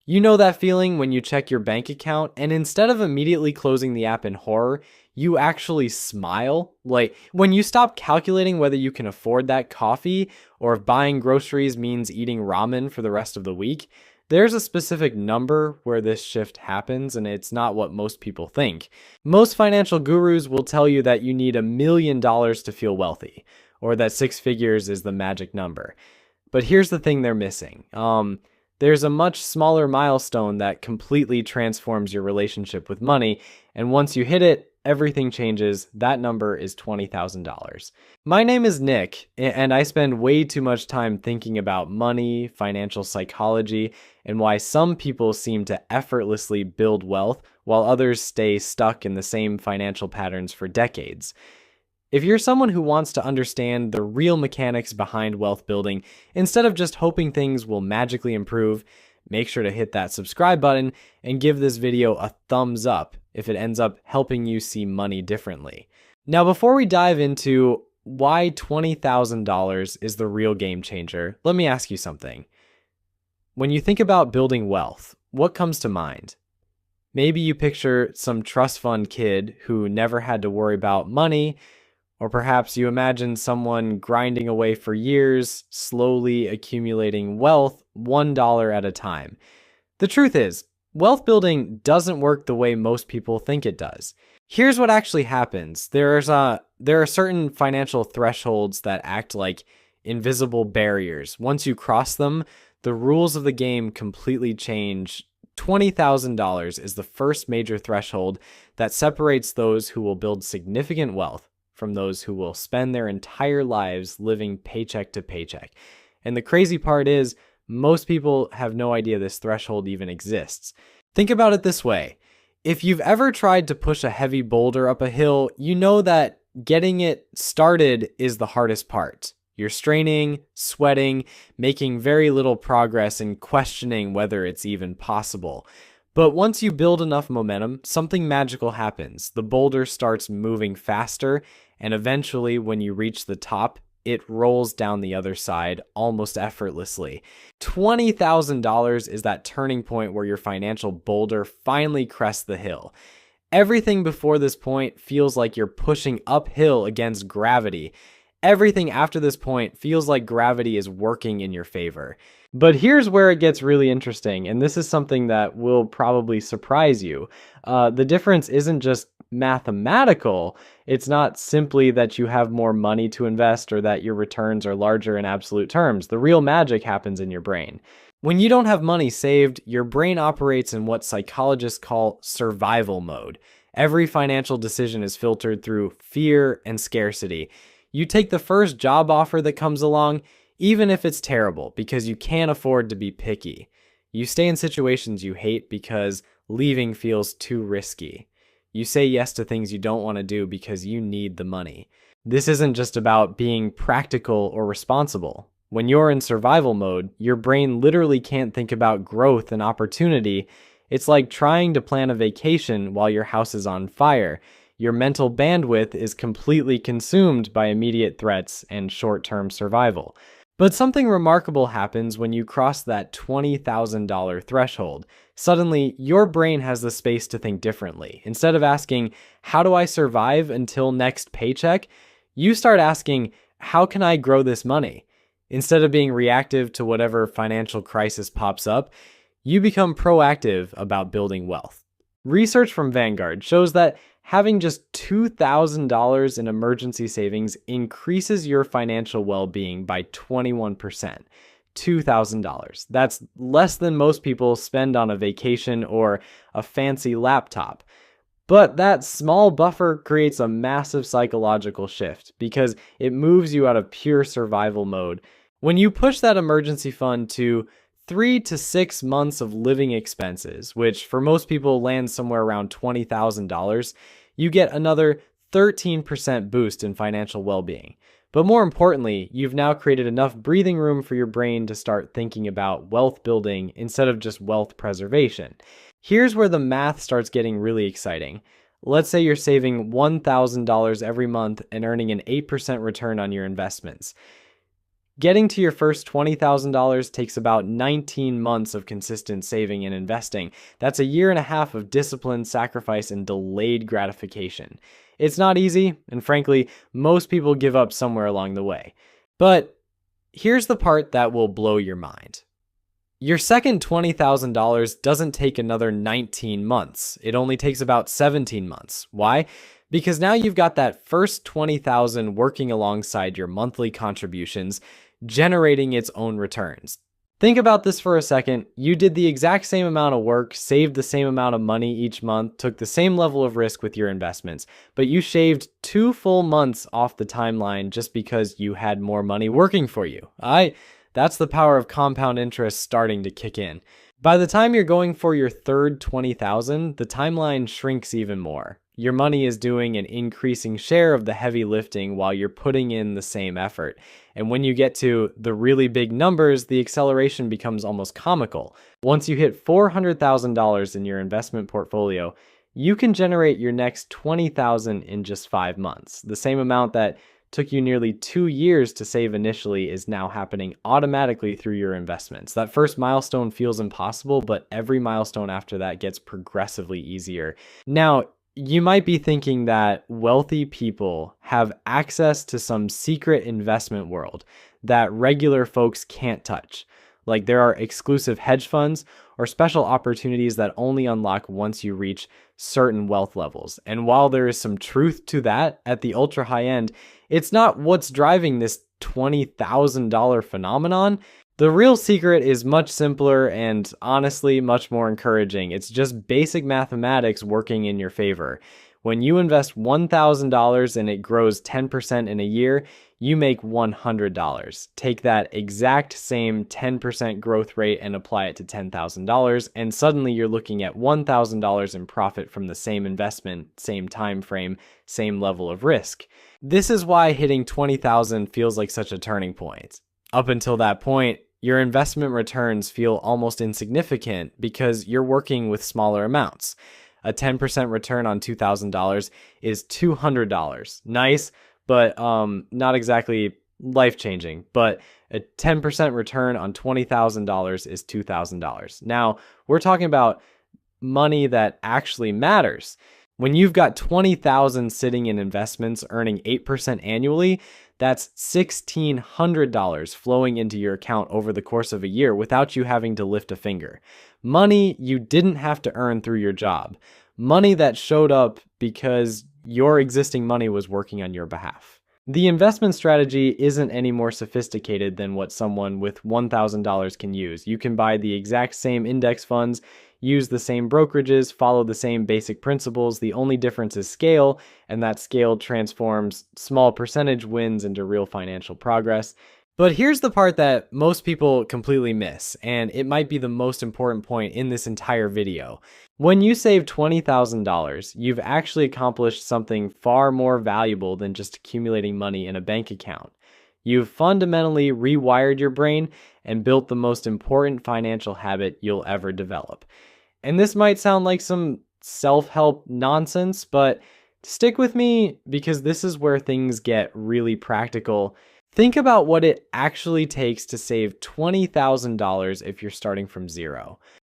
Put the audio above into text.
You know that feeling when you check your bank account and instead of immediately closing the app in horror, you actually smile? Like when you stop calculating whether you can afford that coffee or if buying groceries means eating ramen for the rest of the week. There's a specific number where this shift happens, and it's not what most people think. Most financial gurus will tell you that you need $1 million to feel wealthy, or that 6 figures is the magic number. But here's the thing they're missing. There's a much smaller milestone that completely transforms your relationship with money, and once you hit it, everything changes. That number is $20,000. My name is Nick, and I spend way too much time thinking about money, financial psychology, and why some people seem to effortlessly build wealth while others stay stuck in the same financial patterns for decades. If you're someone who wants to understand the real mechanics behind wealth building, instead of just hoping things will magically improve, make sure to hit that subscribe button and give this video a thumbs up if it ends up helping you see money differently. Now, before we dive into why $20,000 is the real game changer, let me ask you something. When you think about building wealth, what comes to mind? Maybe you picture some trust fund kid who never had to worry about money, or perhaps you imagine someone grinding away for years, slowly accumulating wealth $1 at a time. The truth is, wealth building doesn't work the way most people think it does. Here's what actually happens. There are certain financial thresholds that act like invisible barriers. Once you cross them, the rules of the game completely change. $20,000 is the first major threshold that separates those who will build significant wealth from those who will spend their entire lives living paycheck to paycheck. And the crazy part is, most people have no idea this threshold even exists. Think about it this way. If you've ever tried to push a heavy boulder up a hill, you know that getting it started is the hardest part. You're straining, sweating, making very little progress, and questioning whether it's even possible. But once you build enough momentum, something magical happens. The boulder starts moving faster, and eventually, when you reach the top, it rolls down the other side almost effortlessly. $20,000 is that turning point where your financial boulder finally crests the hill. Everything before this point feels like you're pushing uphill against gravity. Everything after this point feels like gravity is working in your favor. But here's where it gets really interesting, and this is something that will probably surprise you. The difference isn't just mathematical. It's not simply that you have more money to invest or that your returns are larger in absolute terms. The real magic happens in your brain. When you don't have money saved, your brain operates in what psychologists call survival mode. Every financial decision is filtered through fear and scarcity. You take the first job offer that comes along, even if it's terrible, because you can't afford to be picky. You stay in situations you hate because leaving feels too risky. You say yes to things you don't want to do because you need the money. This isn't just about being practical or responsible. When you're in survival mode, your brain literally can't think about growth and opportunity. It's like trying to plan a vacation while your house is on fire. Your mental bandwidth is completely consumed by immediate threats and short-term survival. But something remarkable happens when you cross that $20,000 threshold. Suddenly, your brain has the space to think differently. Instead of asking, how do I survive until next paycheck? You start asking, how can I grow this money? Instead of being reactive to whatever financial crisis pops up, you become proactive about building wealth. Research from Vanguard shows that having just $2,000 in emergency savings increases your financial well-being by 21%. $2,000. That's less than most people spend on a vacation or a fancy laptop. But that small buffer creates a massive psychological shift because it moves you out of pure survival mode. When you push that emergency fund to 3 to 6 months of living expenses, which for most people lands somewhere around $20,000, you get another 13% boost in financial well-being. But more importantly, you've now created enough breathing room for your brain to start thinking about wealth building instead of just wealth preservation. Here's where the math starts getting really exciting. Let's say you're saving $1,000 every month and earning an 8% return on your investments. Getting to your first $20,000 takes about 19 months of consistent saving and investing. That's a year and a half of discipline, sacrifice, and delayed gratification. It's not easy, and frankly, most people give up somewhere along the way. But here's the part that will blow your mind. Your second $20,000 doesn't take another 19 months. It only takes about 17 months. Why? Because now you've got that first $20,000 working alongside your monthly contributions, generating its own returns. Think about this for a second. You did the exact same amount of work, saved the same amount of money each month, took the same level of risk with your investments, but you shaved 2 full months off the timeline just because you had more money working for you. That's the power of compound interest starting to kick in. By the time you're going for your third 20,000, the timeline shrinks even more. Your money is doing an increasing share of the heavy lifting while you're putting in the same effort. And when you get to the really big numbers, the acceleration becomes almost comical. Once you hit $400,000 in your investment portfolio, you can generate your next $20,000 in just 5 months. The same amount that took you nearly 2 years to save initially is now happening automatically through your investments. That first milestone feels impossible, but every milestone after that gets progressively easier. Now, you might be thinking that wealthy people have access to some secret investment world that regular folks can't touch. Like there are exclusive hedge funds or special opportunities that only unlock once you reach certain wealth levels. And while there is some truth to that at the ultra high end, it's not what's driving this $20,000 phenomenon. The real secret is much simpler and honestly much more encouraging. It's just basic mathematics working in your favor. When you invest $1,000 and it grows 10% in a year, you make $100. Take that exact same 10% growth rate and apply it to $10,000, and suddenly you're looking at $1,000 in profit from the same investment, same time frame, same level of risk. This is why hitting 20,000 feels like such a turning point. Up until that point, your investment returns feel almost insignificant because you're working with smaller amounts. A 10% return on $2,000 is $200. Nice, but not exactly life-changing. But a 10% return on $20,000 is $2,000. Now, we're talking about money that actually matters. When you've got $20,000 sitting in investments earning 8% annually, that's $1,600 flowing into your account over the course of a year without you having to lift a finger. Money you didn't have to earn through your job. Money that showed up because your existing money was working on your behalf. The investment strategy isn't any more sophisticated than what someone with $1,000 can use. You can buy the exact same index funds, use the same brokerages, follow the same basic principles. The only difference is scale, and that scale transforms small percentage wins into real financial progress. But here's the part that most people completely miss, and it might be the most important point in this entire video. When you save $20,000, you've actually accomplished something far more valuable than just accumulating money in a bank account. You've fundamentally rewired your brain and built the most important financial habit you'll ever develop. And this might sound like some self-help nonsense, but stick with me because this is where things get really practical. Think about what it actually takes to save $20,000 if you're starting from zero.